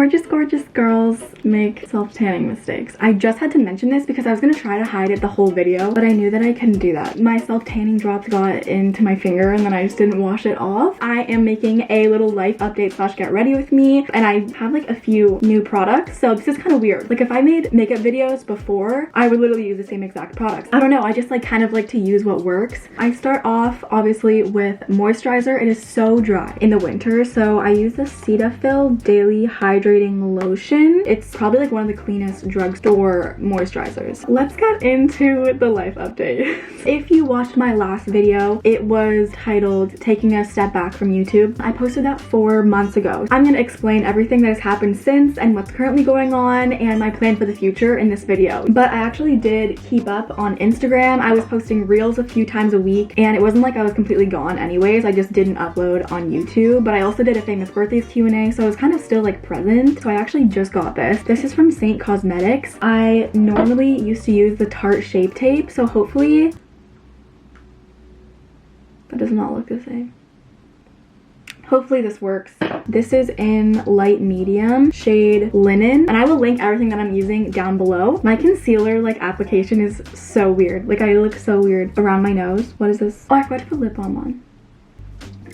gorgeous girls make self-tanning mistakes. I just had to mention this because I was gonna try to hide it the whole video, but I knew that I couldn't do that. My self-tanning drops got into my finger and then I just didn't wash it off. I am making a little life update slash get ready with me, and I have like a few new products, so this is kind of weird. Like if I made makeup videos before, I would literally use the same exact products. I don't know, I just like kind of like to use what works. I start off obviously with moisturizer. It is so dry in the winter, so I use the Cetaphil Daily Hydrating Lotion. It's probably like one of the cleanest drugstore moisturizers. Let's get into the life update. If you watched my last video, it was titled Taking a Step Back from YouTube. I posted that 4 months ago. I'm gonna explain everything that has happened since and what's currently going on and my plan for the future in this video. But I actually did keep up on Instagram. I was posting reels a few times a week, and it wasn't like I was completely gone anyways. I just didn't upload on YouTube. But I also did a famous birthdays Q&A, so I was kind of still like present. So I actually just got this. This is from Saint Cosmetics. I normally used to use the Tarte Shape Tape, so hopefully that does not look the same. Hopefully this works. This is in light medium, shade Linen, and I will link everything that I'm using down below. My concealer like application is so weird. Like I look so weird around my nose. What is this? Oh, I forgot to put lip balm on.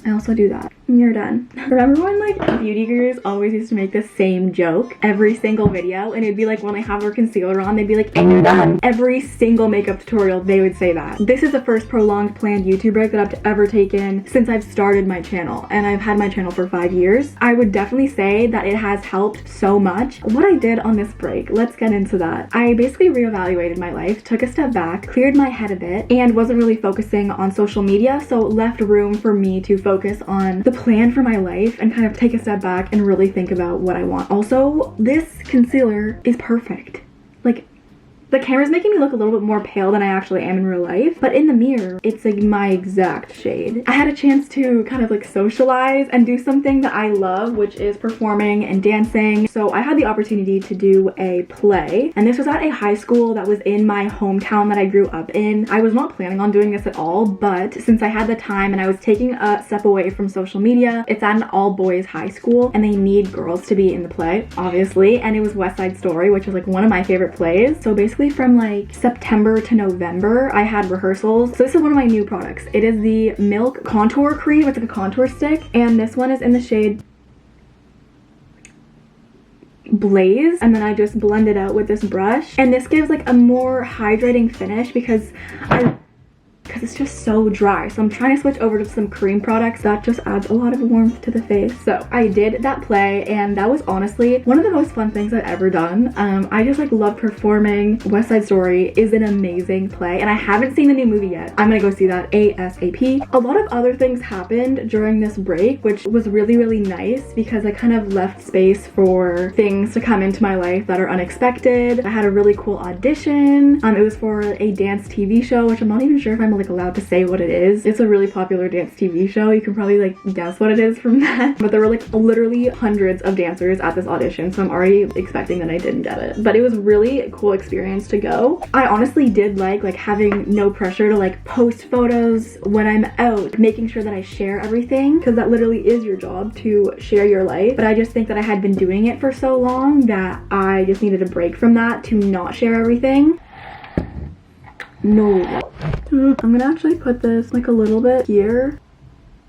I also do that. You're done. Remember when like beauty gurus always used to make the same joke every single video, and it'd be like when they have their concealer on, they'd be like, and you're done. Every single makeup tutorial they would say that. This is the first prolonged planned YouTube break that I've ever taken since I've started my channel, and I've had my channel for 5 years. I would definitely say that it has helped so much. What I did on this break, let's get into that. I basically reevaluated my life, took a step back, cleared my head a bit, and wasn't really focusing on social media, so left room for me to focus on the plan for my life and kind of take a step back and really think about what I want. Also, this concealer is perfect. Like, the camera's making me look a little bit more pale than I actually am in real life, but in the mirror, it's like my exact shade. I had a chance to kind of like socialize and do something that I love, which is performing and dancing. So I had the opportunity to do a play, and this was at a high school that was in my hometown that I grew up in. I was not planning on doing this at all, but since I had the time and I was taking a step away from social media, it's at an all-boys high school, and they need girls to be in the play, obviously, and it was West Side Story, which is like one of my favorite plays. So basically from like September to November, I had rehearsals. So this is one of my new products. It is the Milk Contour Cream. It's like a contour stick, and this one is in the shade Blaze, and then I just blend it out with this brush, and this gives like a more hydrating finish because it's just so dry. So I'm trying to switch over to some cream products that just adds a lot of warmth to the face. So I did that play, and that was honestly one of the most fun things I've ever done. I just like love performing. West Side Story is an amazing play, and I haven't seen the new movie yet. I'm gonna go see that ASAP. A lot of other things happened during this break, which was really nice because I kind of left space for things to come into my life that are unexpected. I had a really cool audition. It was for a dance TV show, which I'm not even sure if I'm like allowed to say what it is. It's a really popular dance TV show. You can probably like guess what it is from that. But there were like literally hundreds of dancers at this audition, so I'm already expecting that I didn't get it. But it was really a cool experience to go. I honestly did like having no pressure to like post photos when I'm out, making sure that I share everything, because that literally is your job to share your life. But I just think that I had been doing it for so long that I just needed a break from that to not share everything. No. I'm gonna actually put this like a little bit here.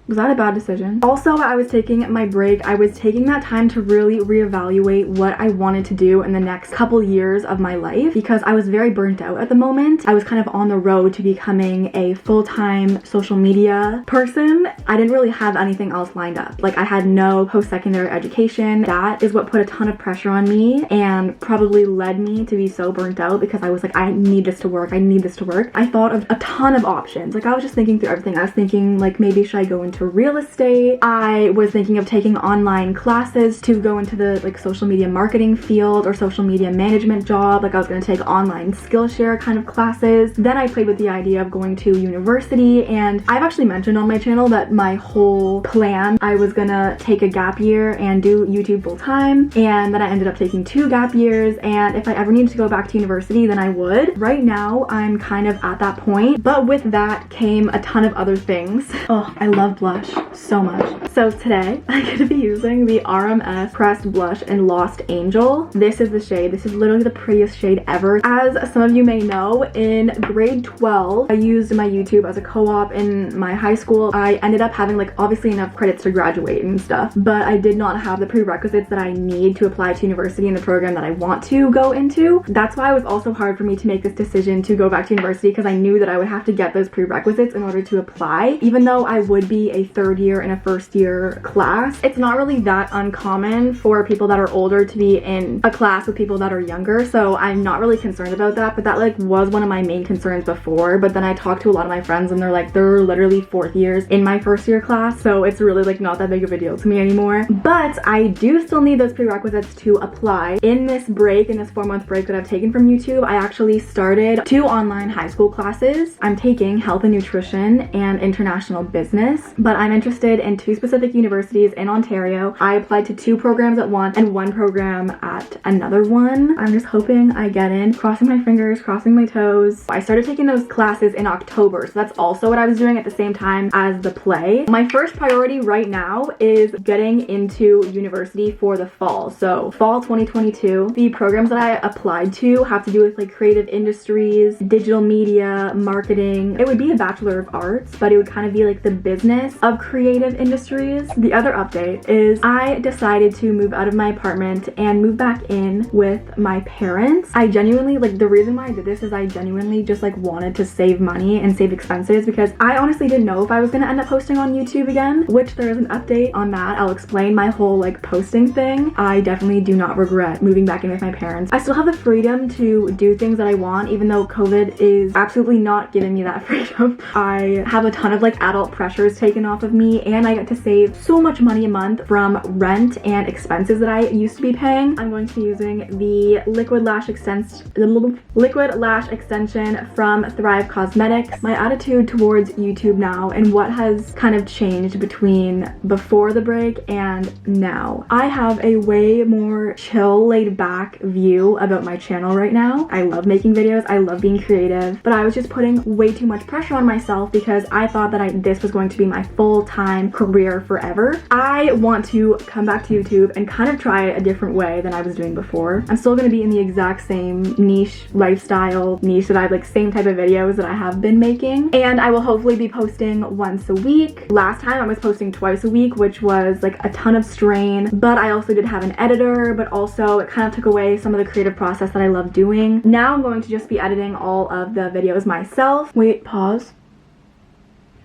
Was that a bad decision? Also, I was taking my break. I was taking that time to really reevaluate what I wanted to do in the next couple years of my life, because I was very burnt out at the moment. I was kind of on the road to becoming a full-time social media person. I didn't really have anything else lined up. Like I had no post-secondary education. That is what put a ton of pressure on me and probably led me to be so burnt out, because I was like, I need this to work. I need this to work. I thought of a ton of options. Like I was just thinking through everything. I was thinking like, maybe should I go into real estate? I was thinking of taking online classes to go into the like social media marketing field or social media management job. Like I was going to take online Skillshare kind of classes. Then I played with the idea of going to university, and I've actually mentioned on my channel that my whole plan, I was gonna take a gap year and do YouTube full time, and then I ended up taking 2 gap years, and if I ever needed to go back to university then I would. Right now I'm kind of at that point, but with that came a ton of other things. Oh, I love blush. blush so much. So today I'm going to be using the RMS Pressed Blush in Lost Angel. This is the shade. This is literally the prettiest shade ever. As some of you may know, in grade 12, I used my YouTube as a co-op in my high school. I ended up having like obviously enough credits to graduate and stuff, but I did not have the prerequisites that I need to apply to university in the program that I want to go into. That's why it was also hard for me to make this decision to go back to university, because I knew that I would have to get those prerequisites in order to apply. Even though I would be a third year in a first year class, it's not really that uncommon for people that are older to be in a class with people that are younger, so I'm not really concerned about that. But that like was one of my main concerns before, but then I talked to a lot of my friends and they're like, they're literally fourth years in my first year class, so it's really like not that big of a deal to me anymore. But I do still need those prerequisites to apply. In this break, in this 4-month break that I've taken from YouTube, I actually started 2 online high school classes. I'm taking health and nutrition and international business, but I'm interested in 2 specific universities in Ontario. I applied to 2 programs at once and 1 program at another one. I'm just hoping I get in, crossing my fingers, crossing my toes. I started taking those classes in October, so that's also what I was doing at the same time as the play. My first priority right now is getting into university for the fall. So fall 2022. The programs that I applied to have to do with like creative industries, digital media, marketing. It would be a Bachelor of Arts, but it would kind of be like the business of creative industries. The other update is I decided to move out of my apartment and move back in with my parents. I genuinely, like, the reason why I did this is I genuinely just like wanted to save money and save expenses, because I honestly didn't know if I was gonna end up posting on YouTube again, which there is an update on that. I'll explain my whole like posting thing. I definitely do not regret moving back in with my parents. I still have the freedom to do things that I want, even though COVID is absolutely not giving me that freedom. I have a ton of like adult pressures taken off of me, and I get to save so much money a month from rent and expenses that I used to be paying. I'm going to be using the liquid lash extension from Thrive Cosmetics. My attitude towards YouTube now and what has kind of changed between before the break and now. I have a way more chill, laid back view about my channel right now. I love making videos, I love being creative, but I was just putting way too much pressure on myself because I thought that this was going to be my full-time career forever. I want to come back to YouTube and kind of try a different way than I was doing before. I'm still going to be in the exact same niche, lifestyle niche that I like, same type of videos that I have been making, and I will hopefully be posting once a week. Last time I was posting twice a week, which was like a ton of strain, but I also did have an editor, but also it kind of took away some of the creative process that I love doing. Now I'm going to just be editing all of the videos myself. Wait, pause.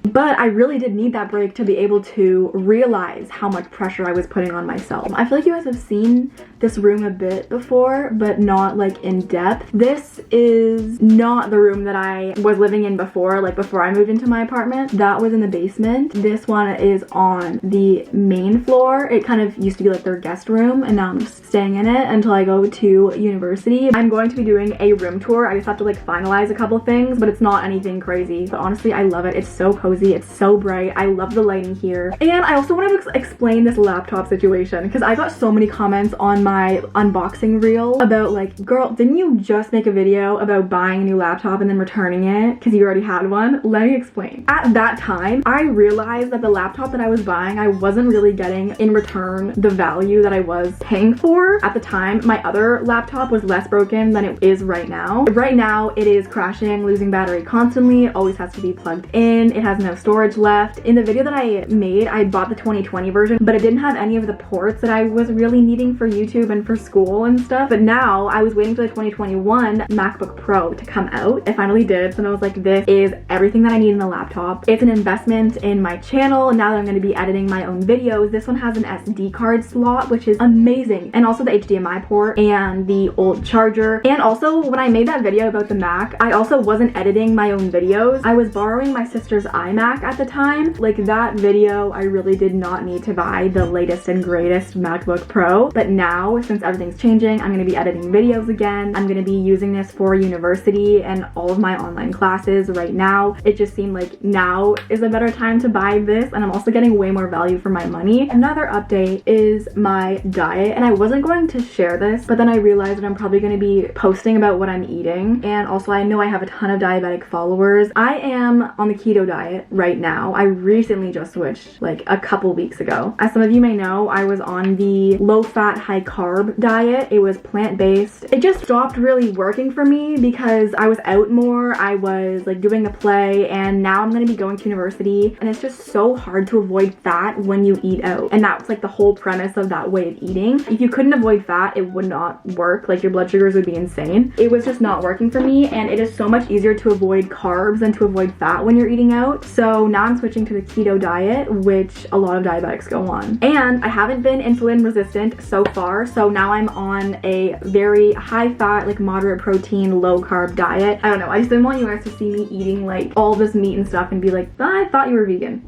But I really did need that break to be able to realize how much pressure I was putting on myself. I feel like you guys have seen this room a bit before, but not like in depth. This is not the room that I was living in before, like before I moved into my apartment. That was in the basement. This one is on the main floor. It kind of used to be like their guest room, and now I'm just staying in it until I go to university. I'm going to be doing a room tour. I just have to like finalize a couple things, but it's not anything crazy. But honestly, I love it. It's so cozy. It's so bright. I love the lighting here. And I also wanted to explain this laptop situation because I got so many comments on my unboxing reel about like, girl, didn't you just make a video about buying a new laptop and then returning it because you already had one? Let me explain. At that time, I realized that the laptop that I was buying, I wasn't really getting in return the value that I was paying for. At the time, my other laptop was less broken than it is right now. Right now, it is crashing, losing battery constantly. It always has to be plugged in. It has no storage left. In the video that I made, I bought the 2020 version, but it didn't have any of the ports that I was really needing for YouTube and for school and stuff. But now I was waiting for the 2021 MacBook Pro to come out. It finally did, so I was like, this is everything that I need in a laptop. It's an investment in my channel. Now that I'm going to be editing my own videos, this one has an SD card slot, which is amazing, and also the HDMI port and the old charger. And also, when I made that video about the Mac, I also wasn't editing my own videos. I was borrowing my sister's iMac at the time. Like, that video, I really did not need to buy the latest and greatest MacBook Pro. But now, since everything's changing, I'm going to be editing videos again. I'm going to be using this for university and all of my online classes right now. It just seemed like now is a better time to buy this, and I'm also getting way more value for my money. Another update is my diet, and I wasn't going to share this, but then I realized that I'm probably going to be posting about what I'm eating. And also, I know I have a ton of diabetic followers. I am on the keto diet. right now. I recently just switched like a couple weeks ago. As some of you may know, I was on the low-fat, high-carb diet. It was plant-based. It just stopped really working for me because I was out more. I was like doing a play, and now I'm gonna be going to university, and it's just so hard to avoid fat when you eat out. And that was like the whole premise of that way of eating. If you couldn't avoid fat, it would not work. Like your blood sugars would be insane. It was just not working for me, and it is so much easier to avoid carbs than to avoid fat when you're eating out. So now I'm switching to the keto diet, which a lot of diabetics go on. And I haven't been insulin resistant so far, so now I'm on a very high fat, like moderate protein, low carb diet. I don't know, I just didn't want you guys to see me eating like all this meat and stuff and be like, "Ah, I thought you were vegan."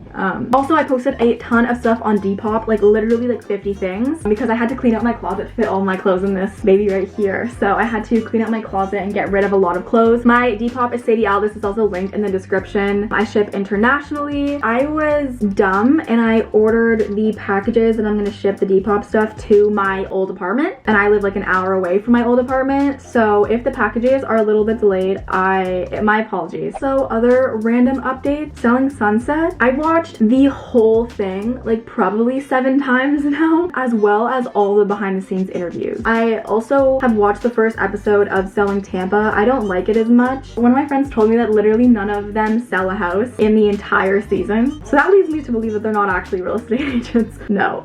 Also, I posted a ton of stuff on Depop, like literally like 50 things, because I had to clean out my closet to fit all my clothes in this baby right here. So I had to clean out my closet and get rid of a lot of clothes. My Depop is Sadie Aldis. It's also linked in the description. I ship internationally. I was dumb and I ordered the packages and I'm gonna ship the Depop stuff to my old apartment, and I live like an hour away from my old apartment. So if the packages are a little bit delayed, my apologies. So other random updates, Selling Sunset. I watched the whole thing like probably 7 times now, as well as all the behind the scenes interviews. I also have watched the first episode of Selling Tampa. I don't like it as much. One of my friends told me that literally none of them sell a house in the entire season. So that leads me to believe that they're not actually real estate agents. No,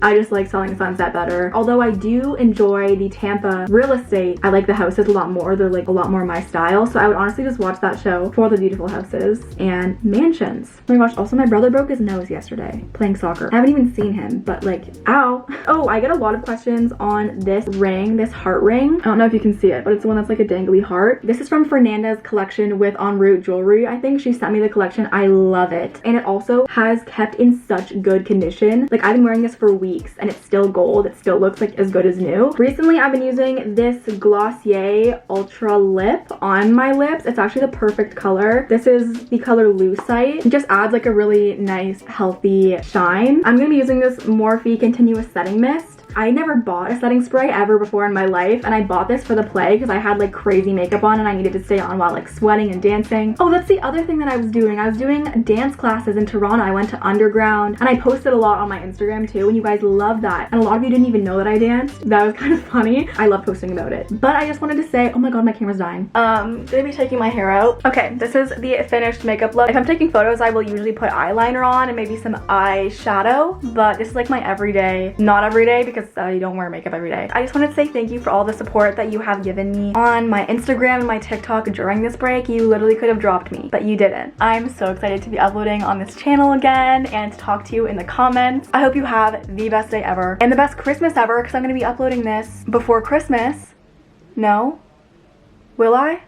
I just like Selling Sunset better. Although I do enjoy the Tampa real estate, I like the houses a lot more. They're like a lot more my style. So I would honestly just watch that show for the beautiful houses and mansions. Oh my gosh, also my brother broke his nose yesterday playing soccer. I haven't even seen him, but like, ow. Oh, I get a lot of questions on this ring, this heart ring. I don't know if you can see it, but it's the one that's like a dangly heart. This is from Fernanda's collection with En Route Jewelry. I think she sent me the collection. I love it. And it also has kept in such good condition. Like I've been wearing this for weeks and it's still gold. It still looks like as good as new. Recently, I've been using this Glossier Ultra Lip on my lips. It's actually the perfect color. This is the color Lucite. It just adds like a really nice, healthy shine. I'm gonna be using this Morphe Continuous Setting Mist. I never bought a setting spray ever before in my life, and I bought this for the play because I had like crazy makeup on and I needed to stay on while like sweating and dancing. Oh, that's the other thing that I was doing. I was doing dance classes in Toronto. I went to Underground and I posted a lot on my Instagram too, and you guys love that. And a lot of you didn't even know that I danced. That was kind of funny. I love posting about it. But I just wanted to say, oh my god, my camera's dying. Gonna be taking my hair out. Okay, this is the finished makeup look. If I'm taking photos, I will usually put eyeliner on and maybe some eyeshadow, but this is like my everyday, not everyday because I don't wear makeup every day. I just wanted to say thank you for all the support that you have given me on my Instagram and my TikTok during this break. You literally could have dropped me, but you didn't. I'm so excited to be uploading on this channel again and to talk to you in the comments. I hope you have the best day ever and the best Christmas ever, because I'm going to be uploading this before Christmas. No? Will I?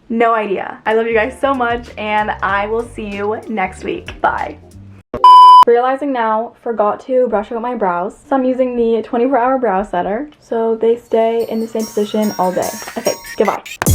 No idea. I love you guys so much and I will see you next week. Bye. Realizing now, forgot to brush out my brows. So I'm using the 24-hour brow setter so they stay in the same position all day. Okay, goodbye.